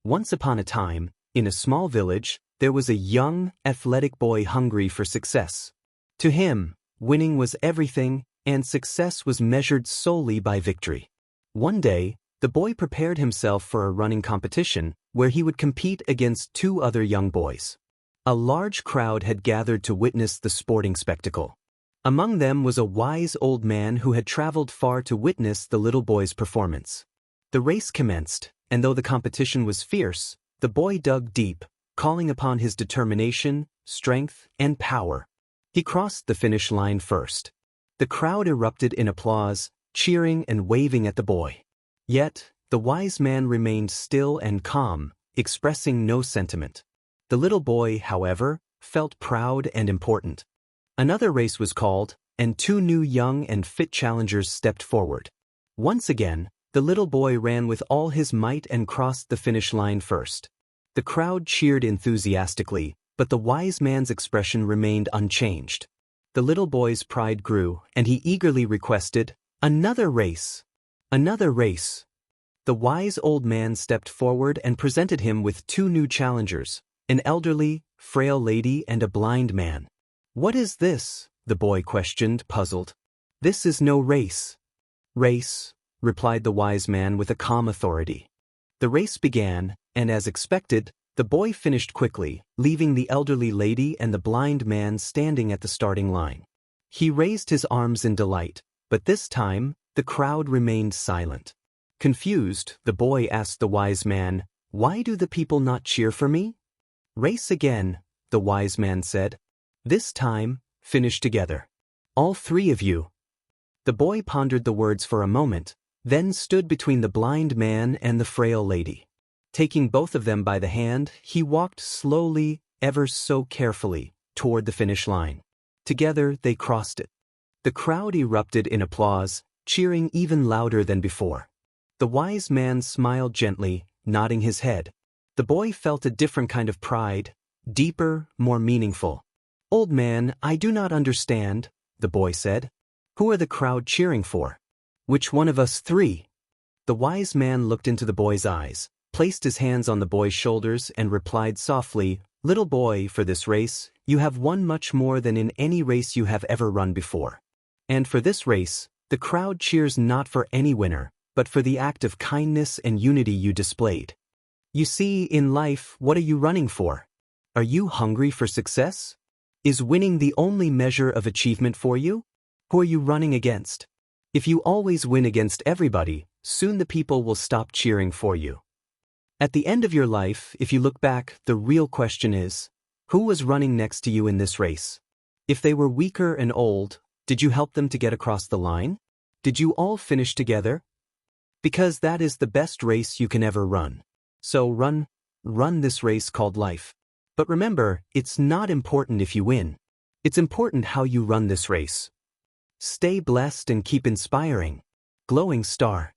Once upon a time, in a small village, there was a young, athletic boy hungry for success. To him, winning was everything, and success was measured solely by victory. One day, the boy prepared himself for a running competition where he would compete against two other young boys. A large crowd had gathered to witness the sporting spectacle. Among them was a wise old man who had traveled far to witness the little boy's performance. The race commenced, and though the competition was fierce, the boy dug deep, calling upon his determination, strength, and power. He crossed the finish line first. The crowd erupted in applause, cheering and waving at the boy. Yet, the wise man remained still and calm, expressing no sentiment. The little boy, however, felt proud and important. Another race was called, and two new young and fit challengers stepped forward. Once again, the little boy ran with all his might and crossed the finish line first. The crowd cheered enthusiastically, but the wise man's expression remained unchanged. The little boy's pride grew, and he eagerly requested, "Another race! Another race!" The wise old man stepped forward and presented him with two new challengers, an elderly, frail lady and a blind man. "What is this?" the boy questioned, puzzled. "This is no race." "Race," replied the wise man with a calm authority. The race began, and as expected, the boy finished quickly, leaving the elderly lady and the blind man standing at the starting line. He raised his arms in delight, but this time, the crowd remained silent. Confused, the boy asked the wise man, "Why do the people not cheer for me?" "Race again," the wise man said. "This time, finish together. All three of you." The boy pondered the words for a moment, then stood between the blind man and the frail lady. Taking both of them by the hand, he walked slowly, ever so carefully, toward the finish line. Together they crossed it. The crowd erupted in applause, cheering even louder than before. The wise man smiled gently, nodding his head. The boy felt a different kind of pride, deeper, more meaningful. "Old man, I do not understand," the boy said. "Who are the crowd cheering for? Which one of us three?" The wise man looked into the boy's eyes, placed his hands on the boy's shoulders and replied softly, "Little boy, for this race, you have won much more than in any race you have ever run before. And for this race, the crowd cheers not for any winner, but for the act of kindness and unity you displayed. You see, in life, what are you running for? Are you hungry for success? Is winning the only measure of achievement for you? Who are you running against? If you always win against everybody, soon the people will stop cheering for you. At the end of your life, if you look back, the real question is, who was running next to you in this race? If they were weaker and old, did you help them to get across the line? Did you all finish together? Because that is the best race you can ever run. So run this race called life. But remember, it's not important if you win. It's important how you run this race. Stay blessed and keep inspiring. Glowing star.